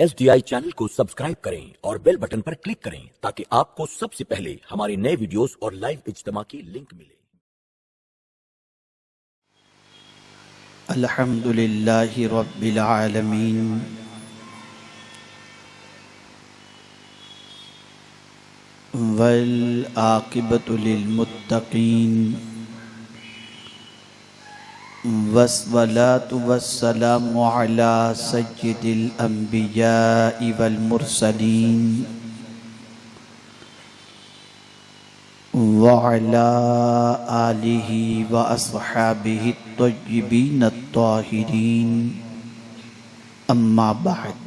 SDI channel को subscribe करें और बेल बटन पर क्लिक करें ताकि आपको सबसे पहले हमारे नए वीडियोस और लाइव इज्तिमा की लिंक मिले। अल्हम्दुलिल्लाहि रब्बिल आलमीन वल आक़िबतु लिल मुत्तक़ीन वस्सलातु वस्सलामु अला सय्यिदिल अंबियाइ वल मुरसलीन व अला आलिहि व अस्हाबिहि त्वय्यिबीन अत्ताहिरीन अम्मा बअद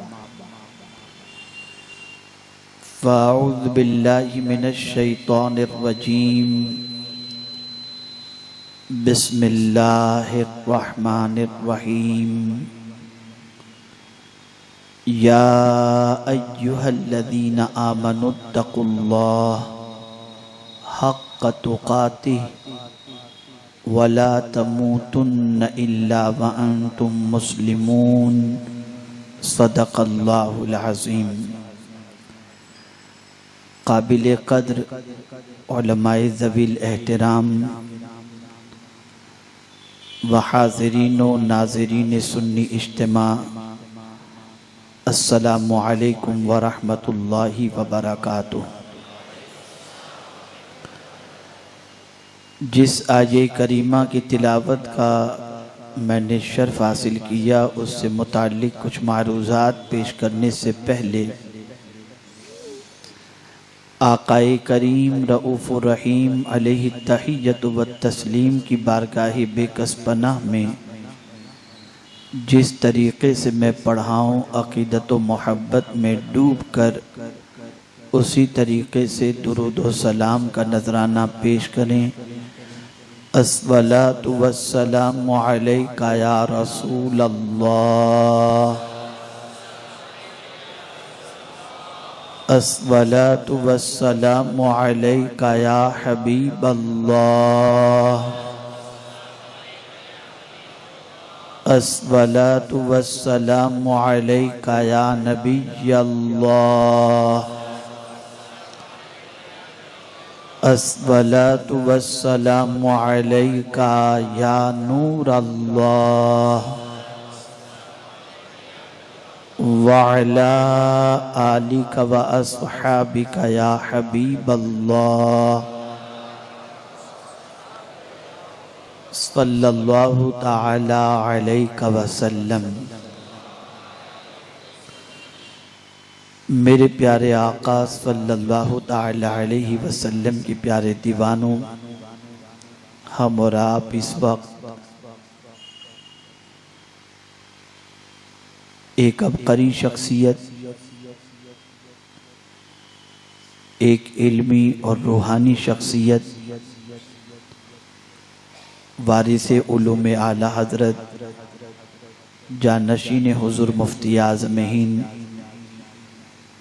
फ़अऊज़ु बिल्लाहि मिनश शैतानिर रजीम बिस्मिल्लाहिर रहमानिर रहीम या अय्युहल्लज़ीना आमनुत्तक़ुल्लाह हक़्क़ तुक़ातिहि वला तमूतुन्न इल्ला व अंतुम मुस्लिमून सदक़ल्लाहुल अज़ीम। काबिल क़द्र उलमाए ज़वील एहतराम व हाज़रीन व नाज़रीन सुन्नी इज्तिमा, अस्सलामु अलैकुम व रहमतुल्लाहि व बरकातुहू। जिस आये करीमा की तिलावत का मैंने शर्फ हासिल किया, उससे मुताल्लिक़ कुछ मारूज़ात पेश करने से पहले आक़ाए करीम रऊफ़ुर रहीम अलैहि तहिय्यतु व तस्लीम की बारगाह बेकस पनाह में जिस तरीक़े से मैं पढ़ाऊँ, अक़ीदत व मोहब्बत में डूब कर उसी तरीक़े से दुरूद व सलाम का नजराना पेश करें। अस्सलातु वस्सलामु अलैका या रसूल अल्लाह, अस्सलातु वस्सलामु अलैका या हबीब अल्लाह, अस्सलातु वस्सलामु अलैका या नबी अल्लाह, अस्सलातु वस्सलामु अलैका या नूर अल्लाह व अला आलिका व अस्हाबिका या हबीब अल्लाह सल्लल्लाहु तआला अलैका वसल्लम। मेरे प्यारे आका सल्लल्लाहु तआला अलैहि वसल्लम के प्यारे दीवानों, हम और आप इस वक्त एक अबकरी शख्सियत, एक इल्मी और रूहानी शख्सियत, वारिसे उलूम आला हज़रत जानशीन हुज़ूर मुफ्ती आज़म हिंद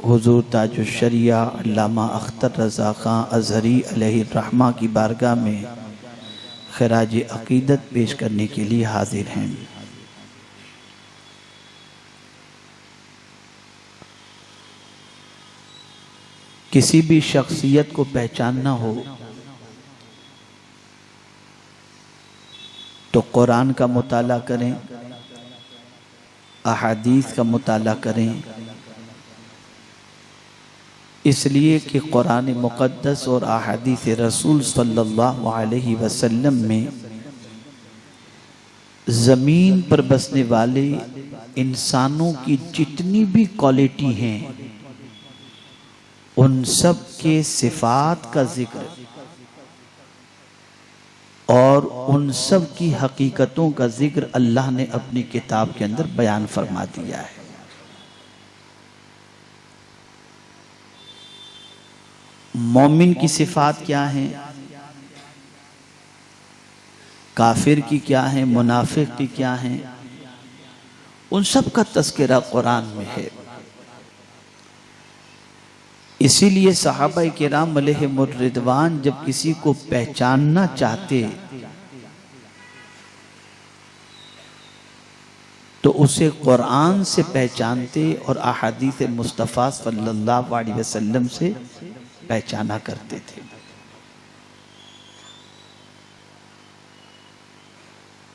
हुज़ूर ताजुश शरिया अल्लामा अख्तर रज़ा ख़ान अज़हरी अलैहिर्रहमा की बारगाह में ख़िराज अक़ीदत पेश करने के लिए हाजिर हैं। किसी भी शख्सियत को पहचानना हो तो कुरान का मुताला करें, अहादीस का मुताला करें, इसलिए कि कुरान मुक़द्दस और अहादीस रसूल सल्लल्लाहु अलैहि वसल्लम में ज़मीन पर बसने वाले इंसानों की जितनी भी क्वालिटी हैं, उन सब के सिफ़ात का जिक्र और उन सब की हकीकतों का जिक्र अल्लाह ने अपनी किताब के अंदर बयान फरमा दिया है। मोमिन की सिफ़ात क्या हैं, काफिर की क्या है, मुनाफिक की क्या है, उन सब का तज़किरा कुरान में है। इसीलिए सहाबा किराम अलैहिमुर रिदवान जब किसी को पहचानना चाहते तो उसे कुरान से पहचानते और अहादीस मुस्तफ़ा सल्लल्लाहु अलैहि वसल्लम से पहचाना करते थे।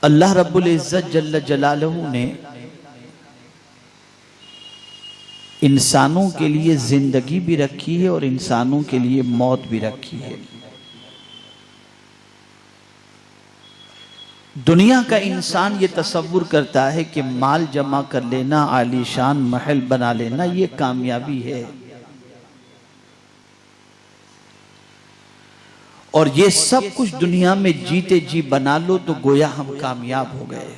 अल्लाह रब्बुल इज़्ज़त जल्ल जलालहू ने इंसानों के लिए जिंदगी भी रखी है और इंसानों के लिए मौत भी रखी है। दुनिया का इंसान ये तसव्वुर करता है कि माल जमा कर लेना, आलीशान महल बना लेना ये कामयाबी है, और ये सब कुछ दुनिया में जीते जी बना लो तो गोया हम कामयाब हो गए।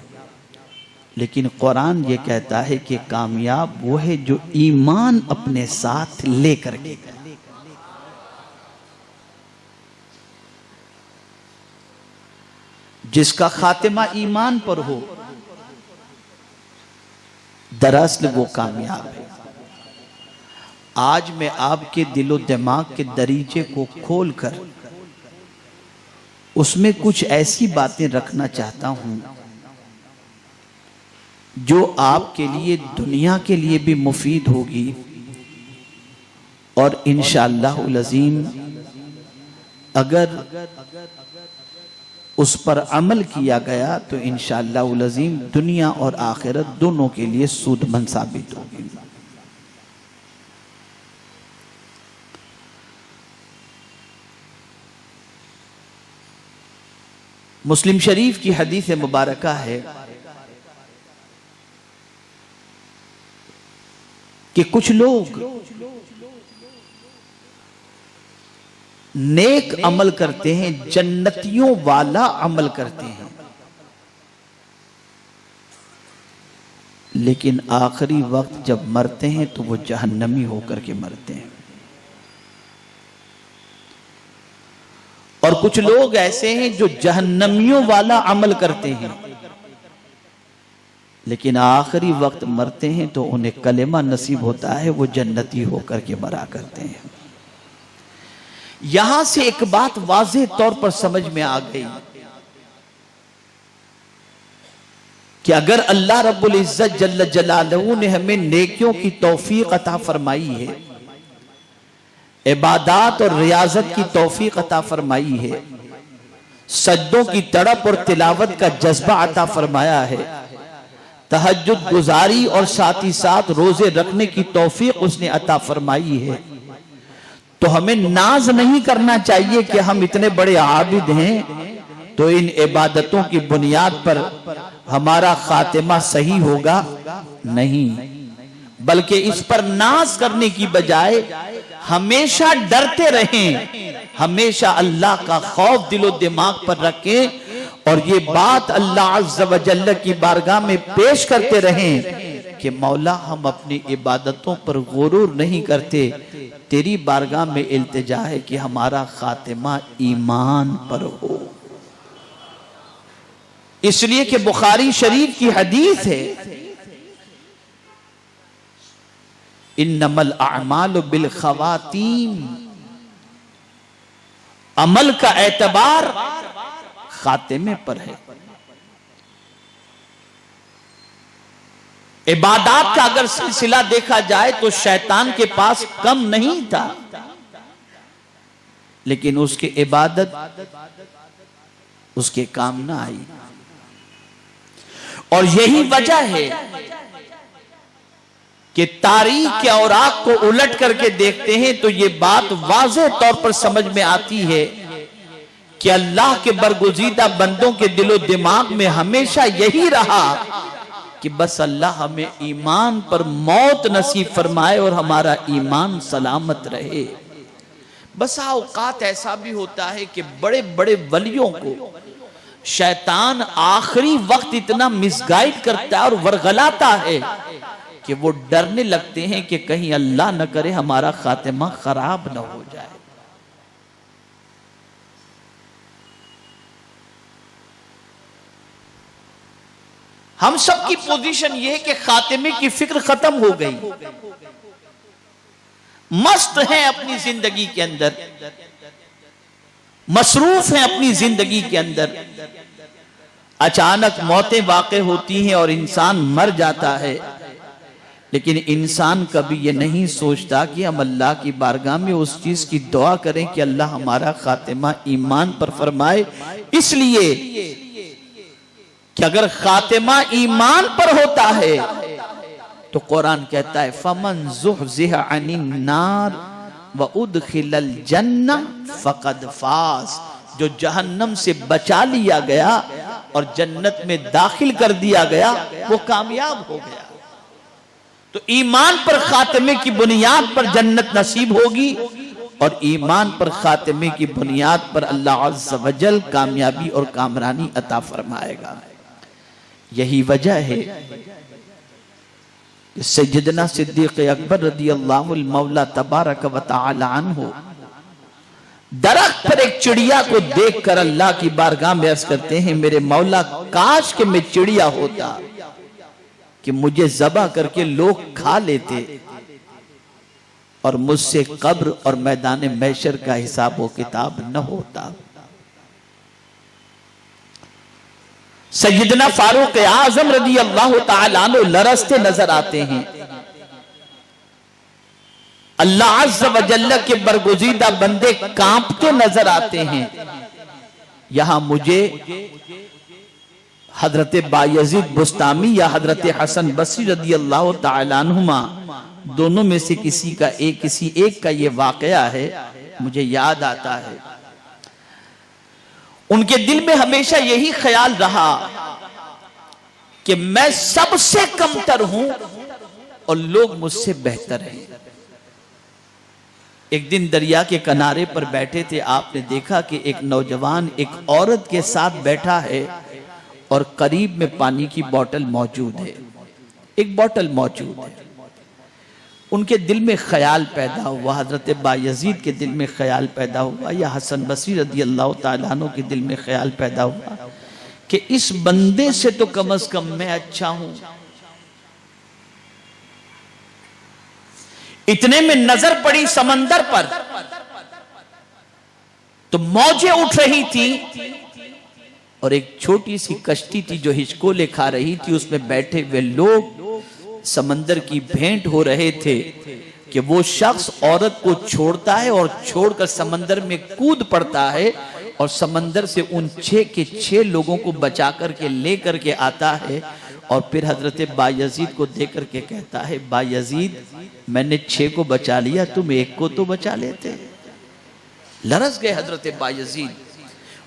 लेकिन कुरान ये कहता है कि कामयाब वो है जो ईमान अपने साथ लेकर के, जिसका खातिमा ईमान पर हो, दरअसल वो कामयाब है। आज मैं आपके दिलो दिमाग के दरीचे को खोलकर उसमें कुछ ऐसी बातें रखना चाहता हूं जो आपके लिए, दुनिया के लिए भी मुफीद होगी, और इंशाअल्लाहुल अज़ीम अगर उस पर अमल किया गया तो इंशाअल्लाहुल अज़ीम दुनिया और आखिरत दोनों के लिए सूदमंद साबित होगी। मुस्लिम शरीफ की हदीस मुबारका है कि कुछ लोग नेक अमल करते हैं, जन्नतियों वाला अमल करते हैं, लेकिन आखिरी वक्त जब मरते हैं तो वो जहन्नमी होकर के मरते हैं। और कुछ लोग ऐसे हैं जो जहन्नमियों वाला अमल करते हैं, लेकिन आखिरी वक्त मरते हैं तो उन्हें कलेमा नसीब होता है, वो जन्नती होकर के मरा करते हैं। यहां से एक बात वाज़ेह तौर पर समझ में आ गई कि अगर अल्लाह रब्बुल इज़्ज़त जल्ल जलालहू ने हमें नेकियों की तौफीक अता फरमाई है, इबादत और रियाजत की तौफीक अता फरमाई है, सज्दों की तड़प और तिलावत का जज्बा अता फरमाया है, तहज्जुद गुजारी और साथ ही साथ रोजे रखने की तौफीक उसने अता फरमाई है, तो हमें नाज नहीं करना चाहिए कि हम इतने बड़े आबिद हैं तो इन इबादतों की बुनियाद पर हमारा खातिमा सही होगा। नहीं, बल्कि इस पर नाज करने की बजाय हमेशा डरते रहें, हमेशा अल्लाह का खौफ दिलो दिमाग पर रखें और ये बात अल्लाह अज़्ज़ व जल्ल की बारगाह में पेश करते रहें कि मौला हम अपनी इबादतों पर गुरूर नहीं करते, तेरी बारगाह में इल्तिजा है कि हमारा खातिमा ईमान पर हो। इसलिए कि बुखारी शरीफ की हदीस है, इन्नमल अअमालु बिल खवातीम, अमल का एतबार खातिमे पर है। इबादत का अगर सिलसिला देखा जाए तो शैतान के पास कम नहीं था, लेकिन उसकी इबादत उसके काम ना आई। और यही वजह है कि तारीख के औराक को उलट करके देखते हैं तो ये बात वाज़ेह तौर पर समझ में आती है कि अल्लाह के बरगुज़ीदा बंदों के दिलो दिमाग में हमेशा यही रहा कि बस अल्लाह हमें ईमान पर मौत नसीब फरमाए और हमारा ईमान सलामत रहे। बस औकात ऐसा भी होता है कि बड़े बड़े वलियों को शैतान आखिरी वक्त इतना मिसगाइड करता है और वरगलाता है कि वो डरने लगते हैं कि कहीं अल्लाह न करे हमारा खातिमा खराब न हो जाए। हम सब की पोजीशन यह है कि खातिमे की फिक्र खत्म हो गई, मस्त हैं अपनी जिंदगी के अंदर, मसरूफ हैं अपनी जिंदगी के अंदर, अचानक मौतें वाक़े होती हैं और इंसान मर जाता है, लेकिन इंसान कभी ये नहीं सोचता कि हम अल्लाह की बारगाह में उस चीज की दुआ करें कि अल्लाह हमारा खातिमा ईमान पर फरमाए। इसलिए कि अगर खातिमा ईमान पर होता है तो कुरान कहता है फमन ज़ुहज़िहा अनिन नार व उदखिलल जन्नह फ़क़द फ़ाज़, जो जहन्नम से बचा लिया गया और जन्नत में दाखिल कर दिया गया वो कामयाब हो गया। तो ईमान पर खातिमे की बुनियाद पर जन्नत नसीब होगी और ईमान पर खातिमे की बुनियाद पर अल्लाह अज़्ज़ व जल कामयाबी और कामरानी अता फरमाएगा। यही वजह है कि सैयदना सिद्दीक़ अकबर रज़ियल्लाहु मौला तबारक व तआला अन्हु दरख्त पर एक चिड़िया को देखकर अल्लाह की बारगाह में अर्ज करते हैं, मेरे मौला काश के मैं चिड़िया होता कि मुझे ज़बह करके लोग खा लेते और मुझसे कब्र और मैदान महशर का हिसाब व किताब न होता। सैयदना फारूक आज़म रज़ियल्लाहु ताला अन्हु लरसते नजर आते हैं। अल्लाह अज़्ज़ व जल्ल के बरगुज़ीदा बंदे कांपते नजर आते हैं। यहां मुझे हजरत बायजीद बुस्तामी या हजरत हसन बसरी रज़ियल्लाहु ताला अन्हुमा दोनों में से किसी एक का ये वाकया है, मुझे याद आता है। उनके दिल में हमेशा यही ख्याल रहा कि मैं सबसे कमतर हूं और लोग मुझसे बेहतर हैं। एक दिन दरिया के किनारे पर बैठे थे, आपने देखा कि एक नौजवान एक औरत के साथ बैठा है और करीब में पानी की बोतल मौजूद है, एक बोतल मौजूद है। उनके दिल में ख्याल पैदा हुआ, हजरत बायजीद के दिल में ख्याल पैदा हुआ या हसन बसरी रज़ियल्लाहु ताला अन्हु के दिल में ख्याल पैदा हुआ कि इस बंदे से तो कम से कम मैं अच्छा हूं। इतने में नजर पड़ी समंदर पर, तो मौजें उठ रही थी और एक छोटी सी कश्ती थी जो हिचकोले खा रही थी, उसमें बैठे हुए लोग समंदर की भेंट हो रहे थे कि वो शख्स औरत को छोड़ता है और छोड़कर समंदर में कूद पड़ता है और समंदर से उन 6 के 6 लोगों को बचा करके ले करके आता है और फिर हजरत बायजीद को देख करके कहता है, बायजीद मैंने 6 को बचा लिया, तुम 1 को तो बचा लेते। लरस गए हजरत बायजीद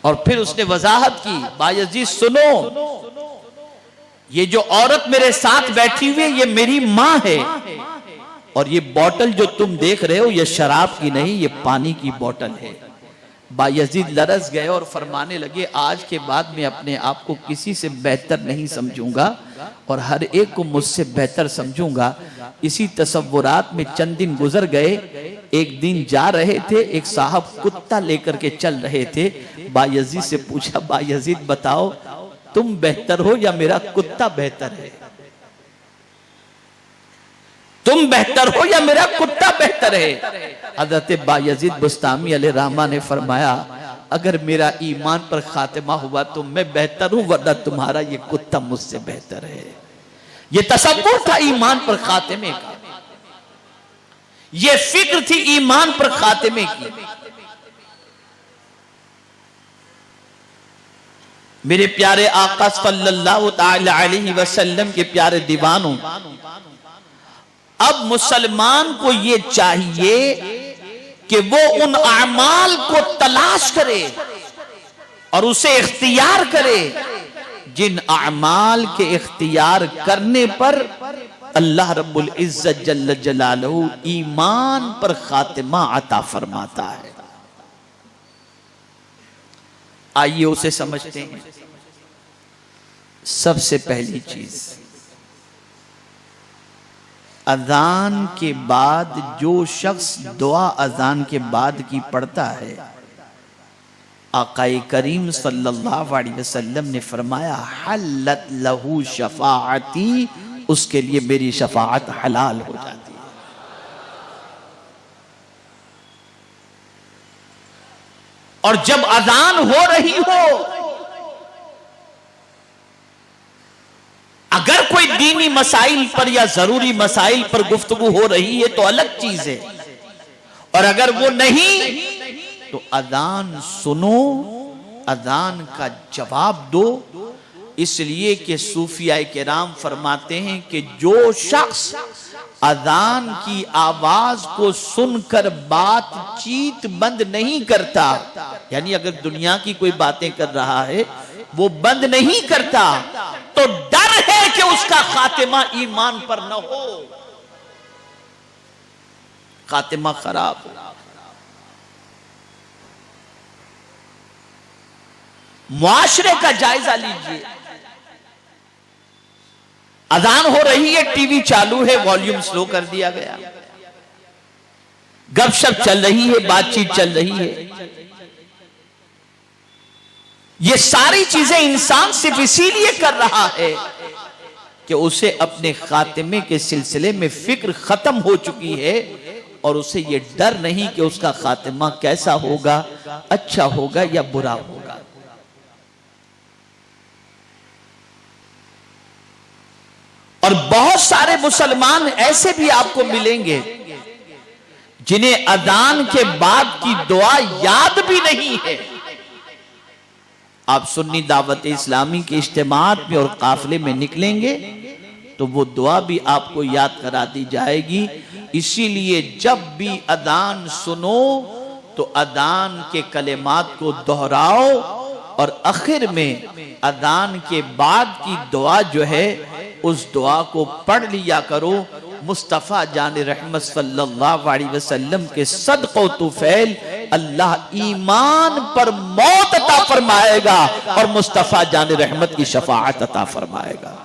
और फिर उसने वजाहत की, बायजीद सुनो, ये जो औरत मेरे साथ बैठी हुई है ये मेरी माँ है और ये बोतल जो तुम देख रहे हो ये शराब की नहीं, ये पानी की बोतल है। बायजीद लरस गए और फरमाने लगे, आज के बाद मैं अपने आप को किसी से बेहतर नहीं समझूंगा और हर एक को मुझसे बेहतर समझूंगा। इसी तसव्वुरात में चंद दिन गुजर गए। एक दिन जा रहे थे, एक साहब कुत्ता लेकर के चल रहे थे। बायजीद से पूछा, बायजीद बताओ तुम बेहतर हो या मेरा कुत्ता बेहतर है? तुम बेहतर हो या मेरा कुत्ता बेहतर है? हजरत बायजीद बुस्तामी अलैहि रहमा ने फरमाया, अगर मेरा ईमान पर खातिमा हुआ तो मैं बेहतर हूं, वरना तुम्हारा ये कुत्ता मुझसे बेहतर है। ये तसव्वुर था ईमान पर खातिमे का, ये फिक्र थी ईमान पर खातिमे की। मेरे प्यारे आका सल्लल्लाहु ताला अलैहि वसल्लम के प्यारे दीवानों, अब मुसलमान को ये चाहिए कि वो उन अमाल को तलाश करे और उसे इख्तियार करे जिन अमाल के इख्तियार करने पर अल्लाह रब्बुल इज्जत जल्ल जलालहू ईमान पर खातिमा अता फरमाता है। आइए उसे समझते हैं। सबसे पहली चीज, अजान के बाद जो शख्स दुआ अजान के बाद की पढ़ता है, आकाए करीम सल्लल्लाहु अलैहि वसल्लम ने फरमाया, हल्लत लहू शफाअती, उसके लिए मेरी शफाअत हलाल हो जाती है। और जब अजान हो रही हो अगर कोई दीनी मसाइल पर या जरूरी मसाइल पर गुफ्तगू हो रही है तो अलग चीज है, और अगर वो नहीं तो अजान सुनो, अजान का जवाब दो। इसलिए कि सूफिया किराम फरमाते हैं कि जो शख्स अजान की आवाज को सुनकर बातचीत बंद नहीं करता, यानी अगर दुनिया की कोई बातें कर रहा है वो बंद नहीं करता, तो डर है कि उसका खातिमा ईमान पर न हो, खातिमा खराब हो। मुआशरे का जायजा लीजिए, अजान हो रही है, टीवी चालू है, वॉल्यूम स्लो कर दिया गया, गपशप चल रही है, बातचीत चल रही है। ये सारी चीजें इंसान सिर्फ इसीलिए कर रहा है कि उसे अपने खातिमे के सिलसिले में फिक्र खत्म हो चुकी है, और उसे ये डर नहीं कि उसका खातिमा कैसा होगा, अच्छा होगा या बुरा होगा। और बहुत सारे मुसलमान ऐसे भी आपको मिलेंगे जिन्हें अजान के बाद की दुआ याद भी नहीं है। आप सुन्नी दावत इस्लामी के इज्तिमात में और काफिले में निकलेंगे तो वो दुआ भी आपको याद करा दी जाएगी। इसीलिए जब भी अदान सुनो तो अदान के कलेमात को दोहराओ, और आखिर में अदान के बाद की दुआ जो है उस दुआ को पढ़ लिया करो। मुस्तफ़ा जान रहमत सल्लल्लाहु अलैहि वसल्लम के सदक़ो तुफैल अल्लाह ईमान पर मौत अता फरमाएगा और मुस्तफ़ा जान रहमत की शफाअत अता फरमाएगा।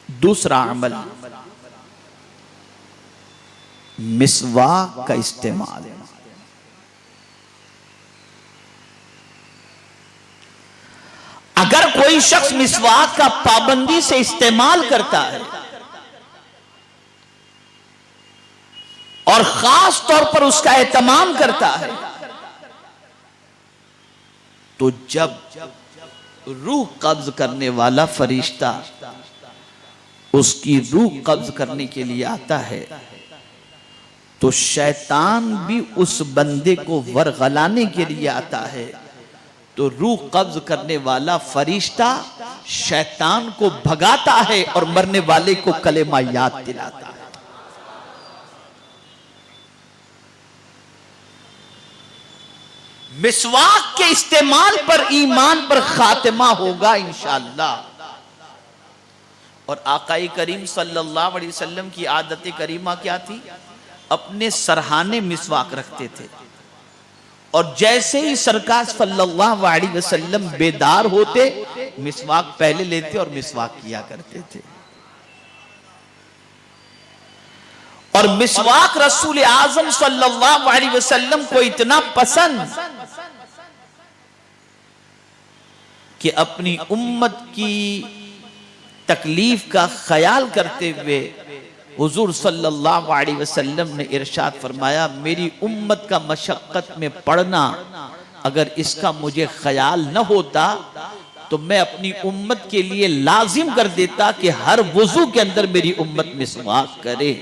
दूसरा अमल मिसवाक का इस्तेमाल। अगर कोई शख्स मिसवाक का पाबंदी से इस्तेमाल करता है और खास तौर पर उसका एहतमाम करता है, तो जब रूह कब्ज करने वाला फरिश्ता उसकी रूह कब्ज करने के लिए आता है तो शैतान भी उस बंदे को वरगलाने के लिए आता है। तो रूह कब्ज करने वाला फरिश्ता शैतान को भगाता है और मरने वाले को कलेमा याद दिलाता है। मिसवाक के इस्तेमाल पर ईमान पर खातिमा होगा इंशाअल्लाह। और आकाई करीम सल्लल्लाहु अलैहि वसल्लम की आदत करीमा क्या थी? अपने सरहाने मिसवाक रखते थे, और जैसे ही सरकार सल्लल्लाहु अलैहि वसल्लम बेदार होते मिसवाक पहले लेते और मिसवाक किया करते थे। और मिसवाक रसूल आजम सल्लल्लाहु अलैहि वसल्लम को इतना पसंद कि अपनी उम्मत की तकलीफ का ख्याल करते हुए हुजूर सल्लल्लाहु अलैहि वसल्लम ने इरशाद फरमाया, मेरी उम्मत का मशक्कत में पड़ना अगर इसका मुझे ख्याल न होता तो मैं अपनी उम्मत के लिए लाजिम कर देता कि हर वुजू के अंदर मेरी उम्मत मिसवाक करे।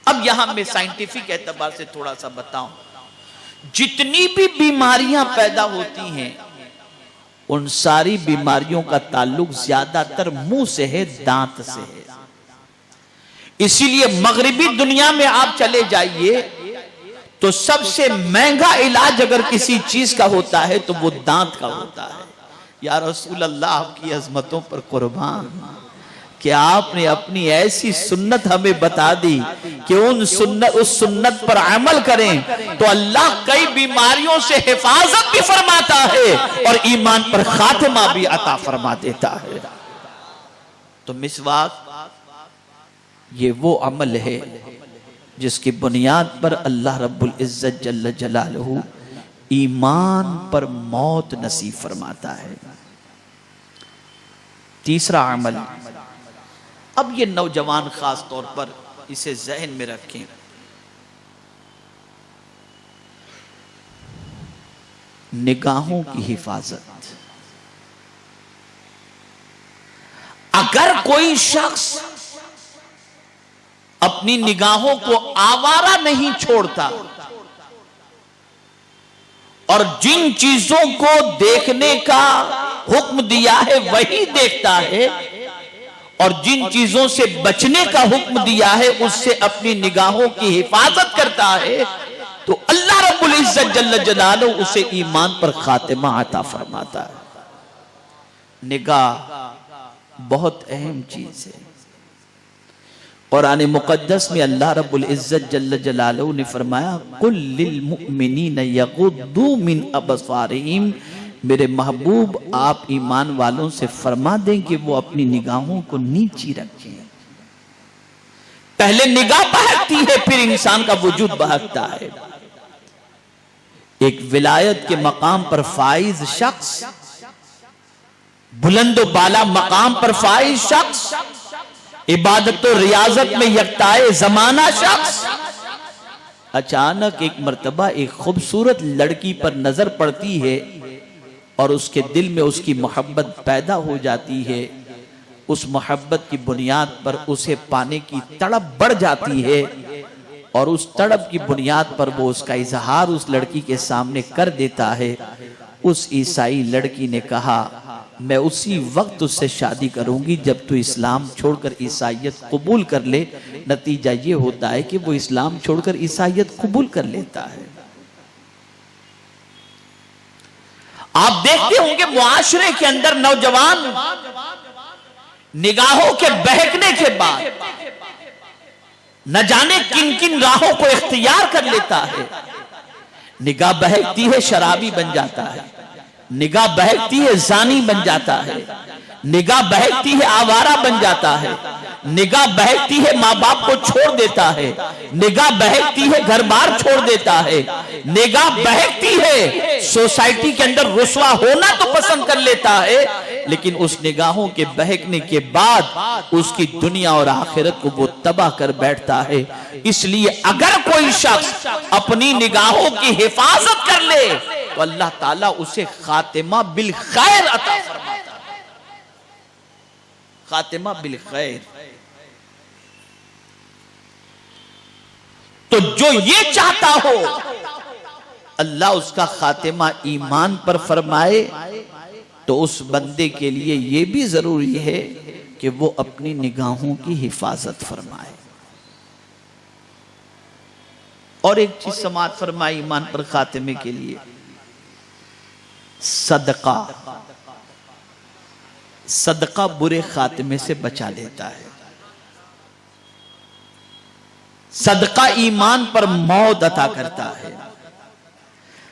अब यहां मैं साइंटिफिक एतबार से थोड़ा सा बताऊं, जितनी भी बीमारियां पैदा होती हैं उन सारी बीमारियों का ताल्लुक ज्यादातर मुंह से है, दांत से है। इसीलिए मगरिबी दुनिया में आप चले जाइए तो सबसे महंगा इलाज अगर किसी चीज का होता है तो वो दांत का होता है। या रसूल अल्लाह, आपकी अजमतों पर कुर्बान कि आपने अपनी ऐसी सुन्नत हमें बता दी कि उस सुन्नत पर अमल करें तो अल्लाह कई बीमारियों से हिफाजत भी फरमाता है और ईमान पर खातिमा भी अता फरमा देता है। तो मिसवाक ये वो अमल है जिसकी बुनियाद पर अल्लाह रब्बुल इज्जत जल्ल जलालहू ईमान पर मौत नसीब फरमाता है। तीसरा अमल, अब ये नौजवान खास तौर पर इसे जहन में रखें, निगाहों की हिफाजत। अगर कोई शख्स अपनी निगाहों को आवारा नहीं छोड़ता और जिन चीजों को देखने का हुक्म दिया है वही देखता है और जिन चीजों से बचने का हुक्म दिया है उससे अपनी निगाहों की हिफाजत करता है, तो अल्लाह रब्बुल इज्जत जल्ल जलालुहु उसे ईमान पर खातिमा अता फरमाता है। निगाह बहुत अहम चीज है। कुरान मुक़द्दस में अल्लाह रब्बुल इज्जत जल्ल जलालुहु ने फरमाया, कुल लिल मुमिनीन यग़ुद्दू मिन अबसारिहिम, मेरे महबूब आप ईमान वालों से फरमा दें कि वो अपनी निगाहों को नीची रखें। पहले निगाह बहकती है, फिर इंसान का वजूद बहकता है। एक विलायत के मकाम पर फाइज शख्स, बुलंदो बाला मकाम पर फाइज शख्स, इबादत और रियाजत में यकताए जमाना शख्स, अचानक एक मर्तबा एक खूबसूरत लड़की पर नजर पड़ती है और उसके दिल में उसकी मोहब्बत पैदा हो जाती है। उस मोहब्बत की बुनियाद पर उसे पाने की तड़प बढ़ जाती है और उस तड़प की बुनियाद पर वो उसका इजहार उस लड़की के सामने कर देता है। उस ईसाई लड़की ने कहा, मैं उसी वक्त उससे शादी करूंगी जब तू इस्लाम छोड़कर ईसाइयत कबूल कर ले। नतीजा ये होता है कि वो इस्लाम छोड़कर ईसाइयत कबूल कर लेता है। आप देखते होंगे मुआशरे के अंदर नौजवान निगाहों के बहकने के बाद न जाने किन किन राहों को इख्तियार कर लेता है। निगाह बहकती है शराबी बन जाता है, निगाह बहकती है जानी बन जाता है, निगाह बहकती है आवारा बन जाता है, निगाह बहकती है माँ बाप को छोड़ देता है, निगाह बहकती है घर बार छोड़ देता है, निगाह बहकती है सोसाइटी के अंदर रुस्वा होना तो पसंद कर लेता है, लेकिन उस निगाहों के बहकने के बाद उसकी दुनिया और आखिरत को वो तबाह कर बैठता है। इसलिए अगर कोई शख्स अपनी निगाहों की हिफाजत कर ले तो अल्लाह ताला उसे खातिमा बिल खैर अता फरमाता है। खातिमा बिल खैर। तो जो ये चाहता हो अल्लाह उसका खातिमा ईमान पर फरमाए, तो उस बंदे के लिए यह भी जरूरी है कि वो अपनी निगाहों की हिफाजत फरमाए। और एक चीज समाअत फरमाए ईमान पर खातिमे के लिए, सदका। सदका बुरे खातिमे से बचा लेता है। सदका ईमान पर मौत अता करता है।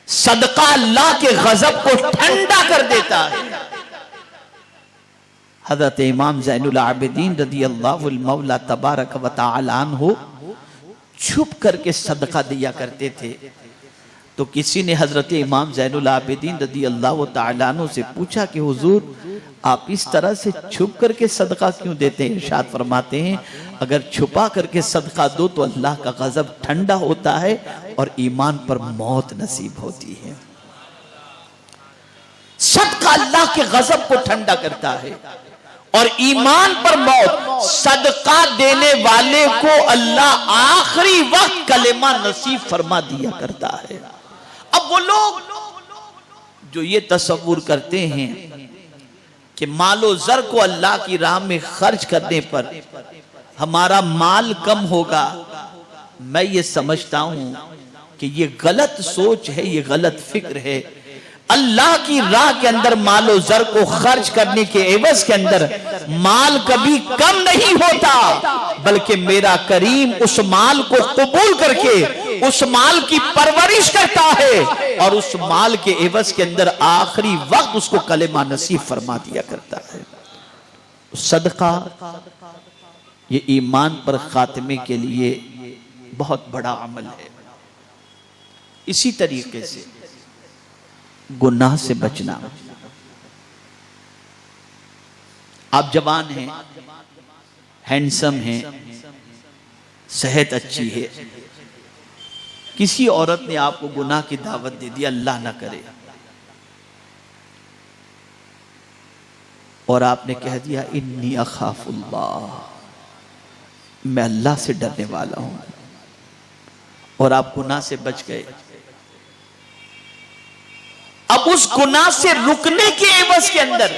सदका अल्लाह के गजब को ठंडा कर देता है। हजरत इमाम ज़ैनुल आबिदीन रज़ियल्लाहु मौला तबारक व तआला अन्हु छुप करके सदका दिया करते थे। तो किसी ने हजरत इमाम ज़ैनुल आबिदीन रज़ियल्लाहु तआला अन्हु से पूछा कि हुजूर आप इस तरह से छुप करके सदका क्यों देते हैं? इरशाद फरमाते हैं, अगर छुपा करके सदका दो तो अल्लाह का गजब ठंडा होता है और ईमान पर मौत नसीब होती है। सदका अल्लाह के गजब को ठंडा करता है और ईमान पर मौत। सदका देने वाले को अल्लाह आखिरी वक्त कलेमा नसीब फरमा दिया करता है। अब वो लोग जो ये तसव्वुर करते हैं कि मालो जर को अल्लाह की राह में खर्च करने पर हमारा माल कम होगा, मैं ये समझता हूं कि ये गलत सोच है, ये गलत फिक्र है। अल्लाह की राह के अंदर मालो जर को खर्च करने के एवज के अंदर माल कभी कम नहीं होता, बल्कि मेरा करीम उस माल को कबूल करके उस माल की परवरिश करता है और उस माल के एवज के अंदर आखिरी वक्त उसको कलेमा नसीब फरमा दिया करता है। सदका ये ईमान पर खात्मे के लिए बहुत बड़ा अमल है। इसी तरीके से गुनाह से बचना। आप जवान हैं, हैंडसम हैं, सेहत अच्छी है, किसी औरत ने आपको गुनाह की दावत दे दी, अल्लाह ना करे, और आपने कह दिया इन्नी अखाफुल्लाह, मैं अल्लाह से डरने वाला हूं, और आप गुनाह से बच गए। अब उस गुनाह से रुकने के एवज के अंदर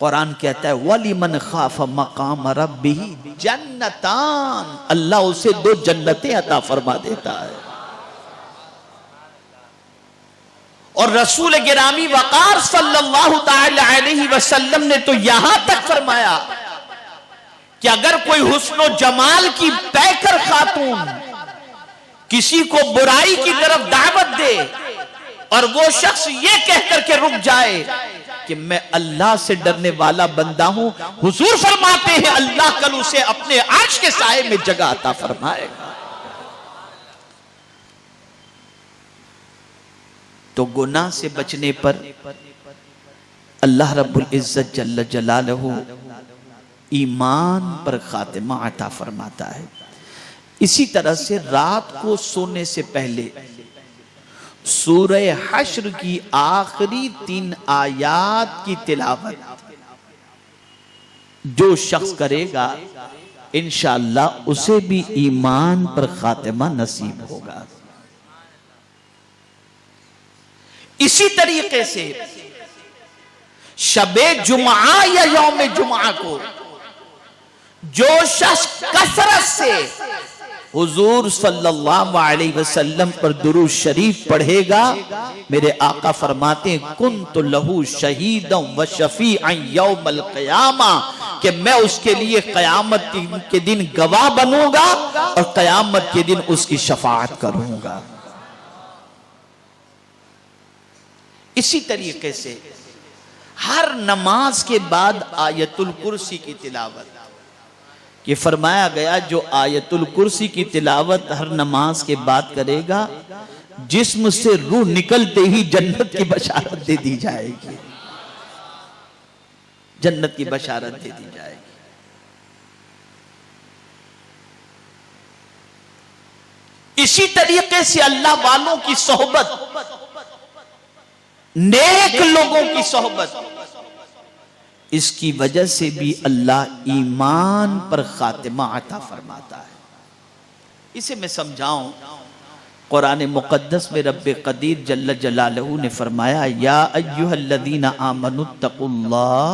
कुरान कहता है वलिमन खाफ मकाम रब्बिही जन्नतान, अल्लाह उसे 2 जन्नतें अता फरमा देता है। और रसूल गिरामी वक़ार सल्लल्लाहु तआला अलैहि वसल्लम ने तो यहां तक फरमाया कि अगर कोई हुस्न जमाल की पैकर खातून किसी को बुराई की तरफ दावत दे और वो शख्स ये कहकर के रुक जाए कि मैं अल्लाह से डरने वाला बंदा हूं, हुजूर फरमाते हैं अल्लाह कल उसे अपने अर्श के साए में जगह अता फरमाएगा। तो गुनाह से बचने पर अल्लाह रब्बुल इज्जत जल्ल जलालहू ईमान पर खातिमा अता फरमाता है। इसी तरह से रात को सोने से पहले सूरह हश्र की आखिरी 3 आयात की तिलावत जो शख्स करेगा इंशाअल्लाह उसे भी ईमान पर खातिमा नसीब होगा। इसी तरीके से शबे जुमा या यौम जुमा को जो शख्स कसरत से हुजूर सल्लल्लाहु अलैहि वसल्लम पर दुरूद शरीफ पढ़ेगा, मेरे आका फरमाते हैं कुन्तु लहू शहीदन व शफीअन यौमल क़यामा, कि मैं उसके लिए क़यामत के दिन गवाह बनूंगा और क़यामत के दिन उसकी शफाअत करूंगा। इसी तरीके से हर नमाज के बाद आयतुल कुर्सी की तिलावत, ये फरमाया गया जो आयतुल कुर्सी की तिलावत हर नमाज के बाद करेगा जिस्म से रूह निकलते ही जन्नत की बशारत दे दी जाएगी, जन्नत की बशारत दे दी जाएगी। इसी तरीके से अल्लाह वालों की सोहबत, नेक लोगों की सोहबत, इसकी वजह से भी अल्लाह ईमान पर खातिमा अता फरमाता है। इसे मैं समझाऊं, कुरान मुकद्दस में रब्बे कदीर जल्ल जलालहू ने फरमाया या अय्युहल्लज़ीना आमनुत्तकुल्लाह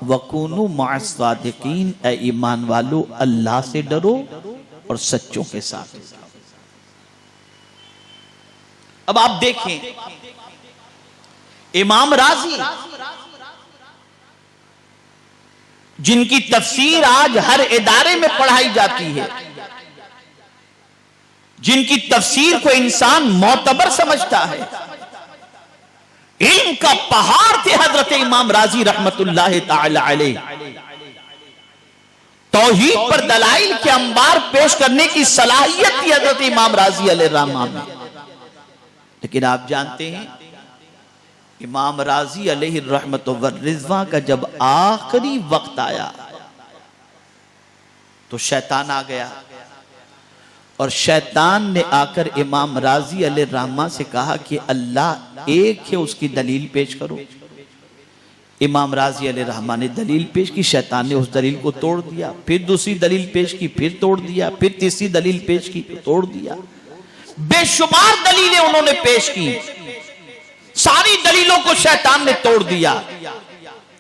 वकुनू मअस सादिकीन, ऐ ईमान वालो अल्लाह से डरो और सच्चों के साथ। अब आप देखें इमाम राजी जिनकी तफसीर आज हर इदारे में पढ़ाई जाती है, जिनकी तफसीर को इंसान मोतबर समझता है, इल्म का पहाड़ थे हजरत इमाम राजी रहमतुल्लाह ताला अलैह। तौहीद पर दलाइल के अंबार पेश करने की सलाहियत थी हजरत इमाम राजी अलैहि रहमा में। लेकिन आप जानते हैं इमाम राजी अलैहि रहमत व रिज़वा का जब आखिरी वक्त आया तो शैतान आ गया और शैतान ने आकर इमाम राजी अलैहि रहमा से कहा कि अल्लाह एक है, उसकी दलील पेश करो। इमाम राजी अलैहि रहमा ने दलील पेश की, शैतान ने उस दलील को तोड़ दिया, फिर दूसरी दलील पेश की, फिर तोड़ दिया, फिर तीसरी दलील पेश की, तोड़ दिया। बेशुमार दलीलें उन्होंने पेश की, सारी दलीलों को शैतान ने तोड़ दिया।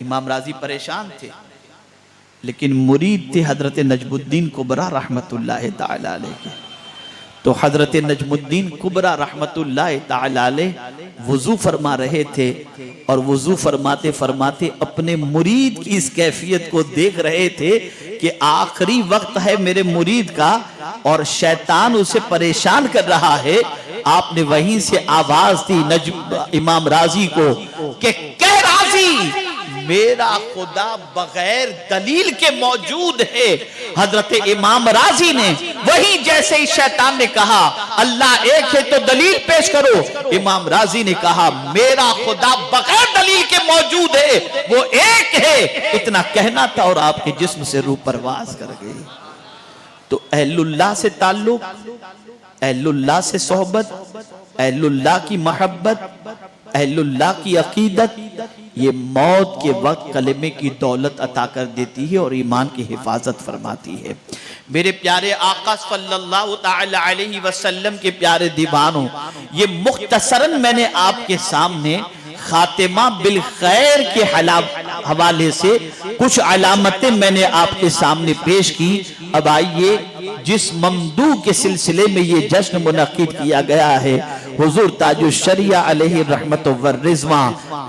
इमाम राजी परेशान थे, लेकिन मुरीद थे हजरत नजमुद्दीन कुबरा रहमतुल्लाह ताला अलैह के। तो हजरत नजमुद्दीन कुबरा रहमतुल्लाह ताला अलैह वुजू फरमा रहे थे और वुजू फरमाते फरमाते अपने मुरीद की इस कैफियत को देख रहे थे कि आखिरी वक्त है मेरे मुरीद का और शैतान उसे परेशान कर रहा है। आपने वहीं से आवाज दी इमाम राजी को कि कह राजी मेरा खुदा बगैर दलील के मौजूद है। हजरत इमाम राजी ने वही जैसे ही शैतान ने कहा अल्लाह एक है तो दलील पेश करो, इमाम राजी ने कहा मेरा खुदा बगैर दलील के मौजूद है, वो एक है। इतना कहना था और आपके जिस्म से रूह परवाज कर गई। तो अहलुल्लाह से ताल्लुक, अहलुल्लाह से सोहबत, अहलुल्लाह की मोहब्बत अहलुल्लाह की अकीदत ये मौत के वक्त कलेमे की दौलत अता कर देती है और ईमान की हिफाजत फरमाती है। मेरे प्यारे आका सल्लल्लाहु ताला अलैहि वसल्लम के प्यारे दीवानों, ये मुख्तसरन मैंने आपके सामने खातिमा बिल खैर के हवाले से कुछ अलामतें मैंने आपके सामने पेश की। अब आइए, जिस ममदू के सिलसिले में ये जश्न मुनक्किद किया गया है, हुजूर ताजुश्शरिया अलैहि रहमत व रिज़वा,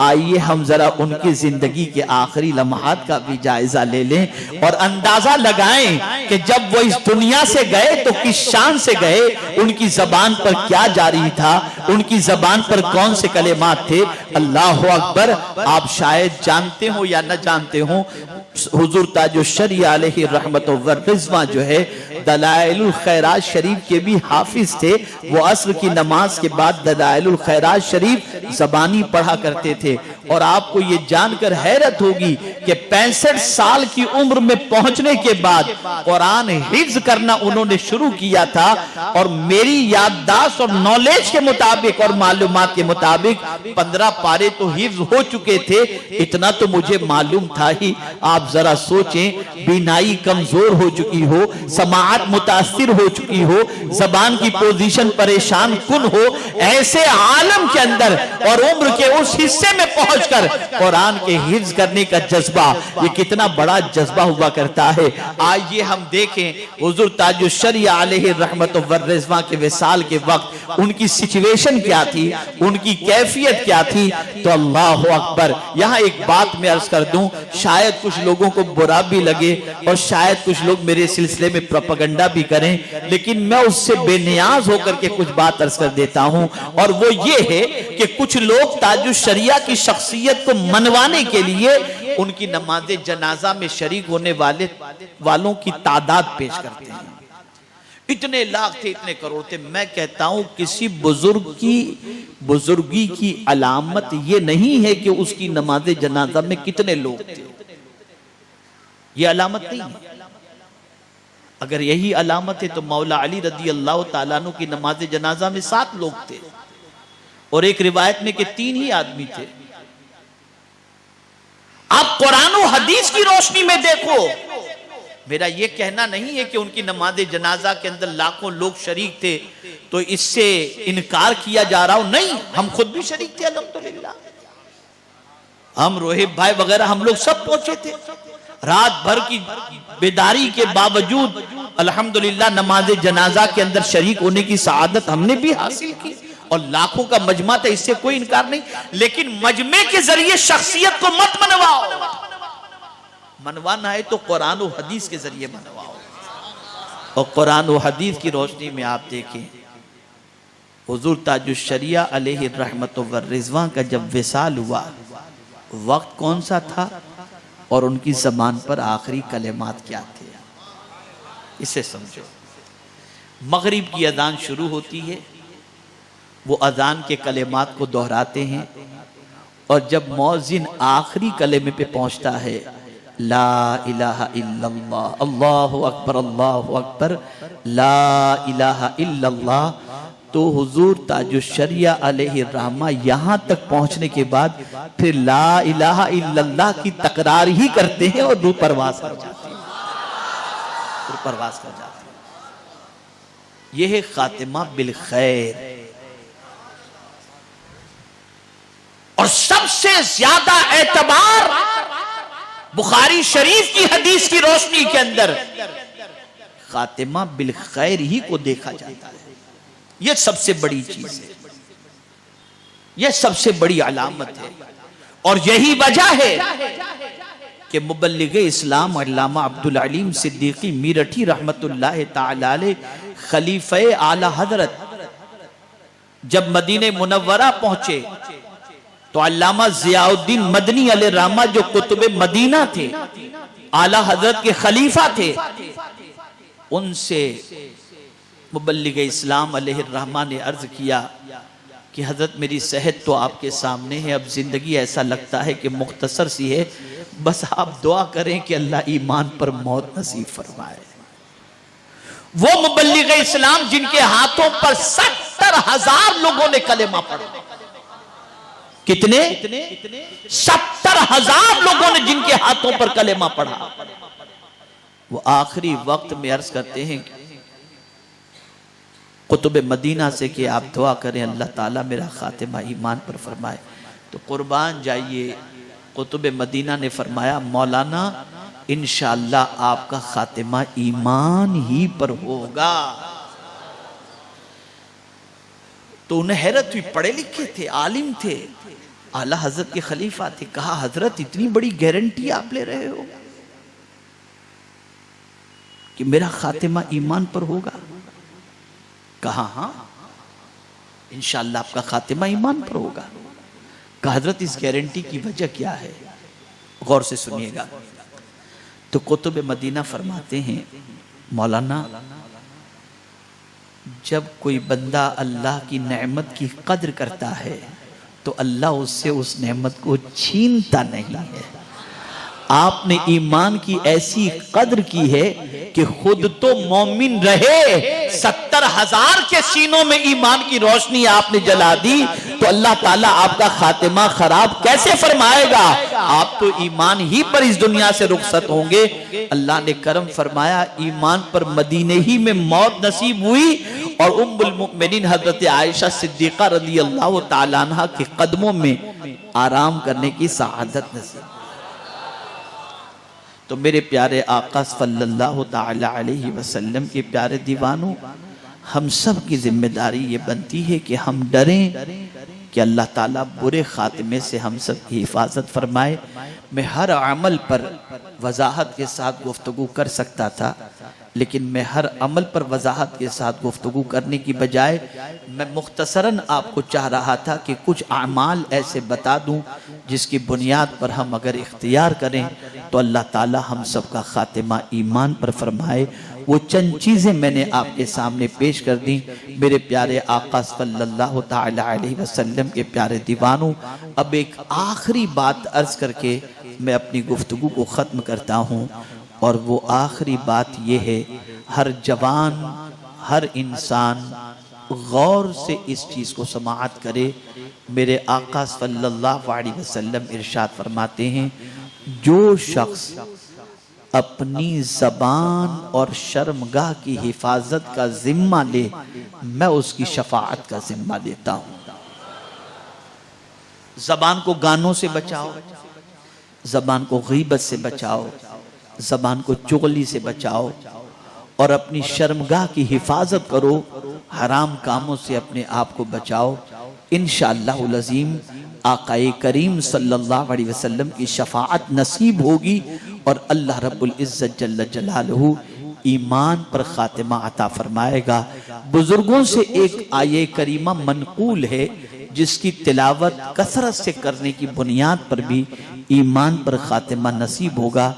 आइए हम जरा उनकी जिंदगी के आखिरी लम्हात का भी जायजा ले लें और अंदाजा लगाएं कि जब वो इस दुनिया से गए तो किस शान से गए, उनकी जबान पर क्या जारी था, उनकी जबान पर कौन से कलेमात थे। अल्लाहु अकबर। आप शायद जानते हो या न जानते हो, हुजूर ताजुश्शरिया अलैहि रहमत व रिज़वा जो है दलाइलुल खैरात शरीफ के भी हाफिज थे। वो अस्र की नमाज के बाद दलाइलुल खैरात शरीफ ज़बानी पढ़ा करते थे। और आपको ये जानकर हैरत होगी कि 65 साल की उम्र में पहुंचने के बाद कुरान हिफ्ज करना उन्होंने शुरू किया था। और मेरी याददाश्त और नॉलेज के मुताबिक और मालूमात के मुताबिक 15 पारे तो हिफ्ज हो चुके थे। इतना तो मुझे मालूम था ही। आप जरा सोचें, बीनाई कमजोर हो चुकी हो, समाअत मुतासिर हो चुकी हो, जबान की पोजीशन परेशान कुन हो, ऐसे आलम के अंदर और उम्र के उस हिस्से में पहुंचकर कुरान के हिफ्ज करने का जज्बा, ये कितना बड़ा जज्बा हुआ करता है। आइए हम देखें हुजूर ताजुश्शरिया अलैहि रहमत व रिज़वा के विसाल के वक्त उनकी सिचुएशन क्या थी, उनकी कैफियत क्या थी। तो अल्लाहु अकबर। यहाँ एक बात मैं अर्ज कर दूं, शायद कुछ लोगों को बुरा भी लगे और शायद कुछ लोग मेरे सिलसिले में प्रोपेगेंडा भी करें, लेकिन मैं उससे बेनियाज होकर के कुछ बात अर्ज कर देता हूं। और वो ये है कि कुछ लोग ताजुश्शरिया की शख्सियत को मनवाने के लिए उनकी नमाज जनाजा में शरीक होने वालों की तादाद पेश करते हैं। इतने लाख थे, इतने करोड़ थे। मैं कहता हूं किसी बुजुर्ग की बुजुर्गी की अलामत ये नहीं है कि उसकी नमाज जनाजा में कितने लोग थे, ये अलामत नहीं है। अगर यही अलामत है तो मौला अली रदी अल्लाह ताला अन्हु की नमाज जनाजा में 7 लोग थे और एक रिवायत में कि 3 ही आदमी थे। आप कुरान और हदीस की रोशनी में देखो। मेरा यह कहना नहीं है कि उनकी नमाज जनाजा के अंदर लाखों लोग शरीक थे तो इससे इनकार किया जा रहा हो, नहीं, हम खुद भी शरीक थे अल्हम्दुलिल्लाह। हम रोहित भाई वगैरह हम लोग सब पहुंचे थे। रात भर की बेदारी के बावजूद अल्हम्दुलिल्लाह नमाज जनाजा के अंदर शरीक होने की सआदत हमने भी हासिल की और लाखों का मजमा था, इससे कोई इनकार नहीं। लेकिन मजमे के जरिए शख्सियत को मत मनवाओ। मनवाना है तो कुरान और हदीस के जरिए मनवाओ। और कुरान और हदीस की रोशनी में आप देखें, हुजूर ताजुश्शरिया अलैहि रहमत व रिज़वा का जब विसाल हुआ, वक्त कौन सा था और उनकी ज़बान पर आखिरी कलेमात क्या थे, इसे समझो। मगरिब की अजान शुरू होती है, वो अजान के कलेमात को दोहराते हैं और जब मौज़िन आखिरी कलेमे पे पहुंचता है, ला इलाहा इल्लल्लाह, अल्लाहु अकबर, ला इलाहा इल्लल्लाह, तो हुजूर ताजुश्शरिया अलैहि रहमा यहां तक पहुंचने के बाद फिर ला इलाहा इल्लल्लाह की तकरार ही करते हैं और रूह परवास कर जाते हैं, रूह परवास कर जाते हैं। यह है खातिमा बिल खैर। और सबसे ज्यादा एतबार बुखारी शरीफ की हदीस की रोशनी के अंदर खातिमा बिल खैर ही को देखा जाता है। यह सबसे बड़ी चीज है, यह सबसे बड़ी अलामत है। और यही वजह है कि मुबल्लिग इस्लाम अल्लामा अब्दुल अलीम सिद्दीकी मीरठी रहमतुल्लाह ताला अलैह खलीफे आला हजरत जब मदीने मुनव्वरा पहुंचे तो अल्लामा ज़ियाउद्दीन मदनी अलैहिर्रहमा जो कुतुब मदीना थे, आला हजरत के खलीफा थे, उनसे मुबल्लिग इस्लाम अलैहिर्रहमा ने अर्ज किया कि हजरत मेरी सेहत तो आपके सामने है, अब जिंदगी ऐसा लगता है कि मुख्तसर सी है, बस आप दुआ करें कि अल्लाह ईमान पर मौत नसीब फरमाए। वो मुबल्लिग इस्लाम जिनके हाथों पर 70,000 लोगों ने कलेमा पढ़ा, कितने? 70,000 लोगों ने जिनके हाथों पर कलेमा पढ़ा। वो आखिरी वक्त में अर्ज करते हैं कुतुब मदीना से कि आप दुआ करें अल्लाह ताला मेरा खातिमा ईमान पर फरमाए। तो कुर्बान जाइए, कुतुब मदीना ने फरमाया मौलाना इंशाअल्लाह आपका खातिमा ईमान ही पर होगा। तो उन्हें हैरत हुई, पढ़े लिखे थे, आलिम थे, आला हजरत के खलीफा थे। कहा हजरत इतनी बड़ी गारंटी आप ले रहे हो कि मेरा खातिमा ईमान पर होगा? कहा हाँ इंशाअल्लाह आपका खातिमा ईमान पर होगा। कहा हजरत इस गारंटी की वजह क्या है? गौर से सुनिएगा। तो कुतुब मदीना फरमाते हैं मौलाना जब कोई बंदा अल्लाह की नेमत की कद्र करता है तो अल्लाह उससे उस नेमत को छीनता नहीं है। आपने ईमान की ऐसी कद्र की है कि खुद तो मोमिन रहे, 70,000 के सीनों में ईमान की रोशनी आपने जला दी, तो अल्लाह ताला आपका खातिमा खराब कैसे फरमाएगा? आप तो ईमान ही पर इस दुनिया से रुखसत होंगे। अल्लाह ने करम फरमाया, ईमान पर मदीने ही में मौत नसीब हुई और उम्मुल मुमिनीन हजरत आयशा सिद्दीका रज़ी अल्लाह ताला अन्हा के कदमों में आराम करने की सआदत नसीब। तो मेरे प्यारे आका सल्लल्लाहु ताला अलैहि वसल्लम के प्यारे दीवानों, हम सब की जिम्मेदारी ये बनती है कि हम डरें कि अल्लाह ताला बुरे खात्मे से हम सब की हिफाजत फरमाए। मैं हर अमल पर वजाहत के साथ गुफ्तगू कर सकता था, लेकिन मैं हर अमल पर वजाहत के साथ गुफ्तगू करने की बजाय मैं मुख्तसरन आपको चाह रहा था कि कुछ अमाल ऐसे बता दूं जिसकी बुनियाद पर हम अगर इख्तियार करें तो अल्लाह ताला हम सब का खातिमा ईमान पर फरमाए। वो चंद चीज़ें मैंने आपके सामने पेश कर दी। मेरे प्यारे आका सल्लल्लाहु ताला अलैहि वसल्लम के प्यारे दीवानों, अब एक आखिरी बात अर्ज करके मैं अपनी गुफ्तगू को ख़त्म करता हूँ, और वो आखिरी बात ये है, हर जवान हर इंसान गौर से इस चीज़ को समाअत करे। मेरे आका सल्लल्लाहु अलैहि वसल्लम इरशाद फरमाते हैं, जो शख्स अपनी ज़बान और शर्मगाह की हिफाजत का जिम्मा ले, मैं उसकी शफाअत का जिम्मा लेता हूँ। ज़बान को गानों से बचाओ, ज़बान को गीबत से बचाओ, ज़बान को चुगली से बचाओ, और अपनी शर्मगाह की हिफाजत करो, हराम कामों से अपने आप को बचाओ। इंशाअल्लाहुल अज़ीम आकाए करीम सल्लल्लाहु अलैहि वसल्लम की शफाअत नसीब होगी और अल्लाह रब्बुल इज़्ज़त जल्ल जलालहू ईमान पर खातिमा अता फरमाएगा। बुजुर्गों से एक आये करीमा मनकूल है जिसकी तिलावत कसरत से करने की बुनियाद पर भी ईमान पर खातिमा नसीब होगा,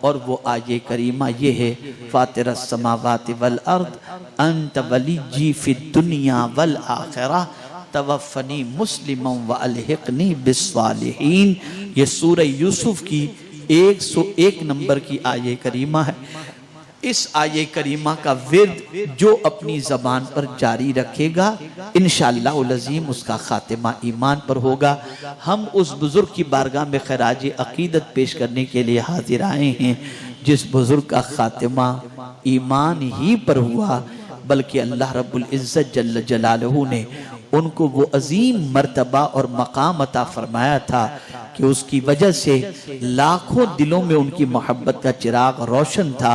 और वो आये करीमा ये है, फातिरस समावाति वल अर्द अंत वलीजी फिद दुनिया वल आखिरा तवफ़नी मुस्लिमम व अलहिक़नी बिस्सालिहीन। ये सूरह यूसुफ की 101 नंबर की आये करीमा है। इस आये करीमा का विर्द जो अपनी ज़बान पर जारी रखेगा इंशाअल्लाहुल अज़ीम उसका खातिमा ईमान पर होगा। हम उस बुज़ुर्ग की बारगाह में खराज अक़ीदत पेश करने के लिए हाजिर आए हैं जिस बुज़ुर्ग का खातिमा ईमान ही पर हुआ, बल्कि अल्लाह रब्बुल इज़्ज़त जल्ल जलालहू ने उनको वो अजीम मर्तबा और मकाम अता फरमाया था कि उसकी वजह से लाखों दिलों में उनकी मोहब्बत का चिराग रोशन था।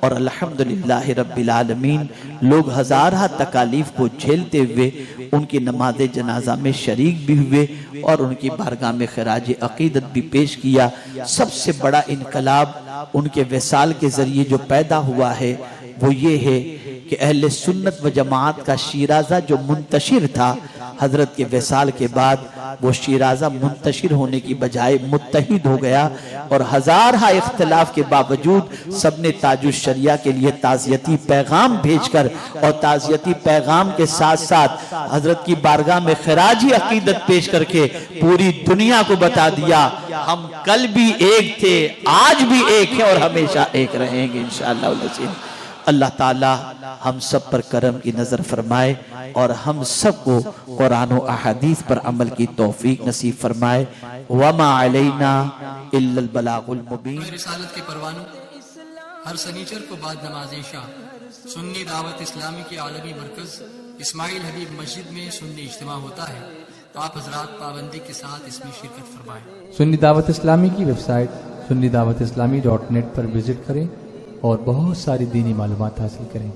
और अल्हम्दुलिल्लाह रब्बिल आलमीन लोग हज़ारा तकालीफ को झेलते हुए उनकी नमाज जनाजा में शरीक भी हुए और उनकी बारगाह में खराज अक़ीदत भी पेश किया। सबसे बड़ा इनकलाब उनके विसाल के ज़रिए जो पैदा हुआ है वो ये है कि अहले सुन्नत व जमात का शीराज़ा जो मुंतशिर था, हजरत के विसाल के बाद वो शीराज़ा मुंतशिर होने की बजाय मुत्तहिद हो गया, और हज़ारा इख्तिलाफ के बावजूद सबने ताजुश शरिया के लिए ताज़ियती पैगाम भेजकर और ताज़ियती पैगाम के साथ साथ हजरत की बारगाह में खराजी अक़ीदत पेश करके पूरी दुनिया को बता दिया, हम कल भी एक थे, आज भी एक हैं और हमेशा एक रहेंगे इंशाअल्लाह। अल्लाह ताला हम सब पर करम की नज़र फरमाए और हम सब को कुरान और अहादीस पर अमल की तौफीक नसीब फरमाए। वमा अलैना इल्लल बलागुल मुबीन। रिसालत के परवानों, हर सनीचर को बाद नमाज इशा सुन्नी दावत इस्लामी के आलमी मरकज इस्माइल हबीब मस्जिद में सुन्नी इज्तिमा होता है। तो आप हजरात पाबंदी के साथ इसमें शिरकत फरमाएं। सुन्नी दावत इस्लामी की वेबसाइट sunnidawatislamI.net पर विजिट करें और बहुत सारी दीनी मालूमात हासिल करें।